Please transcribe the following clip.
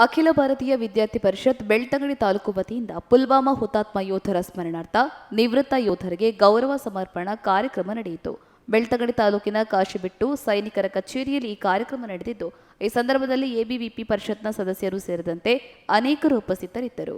ಅಖಿಲ ಭಾರತೀಯ ವಿದ್ಯಾರ್ಥಿ ಪರಿಷತ್ ಬೆಳ್ತಂಗಡಿ ತಾಲೂಕು ವತಿಯಿಂದ ಪುಲ್ವಾಮಾ ಹುತಾತ್ಮ ಯೋಧರ ಸ್ಮರಣಾರ್ಥ ನಿವೃತ್ತ ಯೋಧರಿಗೆ ಗೌರವ ಸಮರ್ಪಣಾ ಕಾರ್ಯಕ್ರಮ ನಡೆಯಿತು. ಬೆಳ್ತಂಗಡಿ ತಾಲೂಕಿನ ಕಾಶಿಬಿಟ್ಟು ಸೈನಿಕರ ಕಚೇರಿಯಲ್ಲಿ ಈ ಕಾರ್ಯಕ್ರಮ ನಡೆದಿದ್ದು, ಈ ಸಂದರ್ಭದಲ್ಲಿ ಎಬಿವಿಪಿ ಪರಿಷತ್ನ ಸದಸ್ಯರು ಸೇರಿದಂತೆ ಅನೇಕರು ಉಪಸ್ಥಿತರಿದ್ದರು.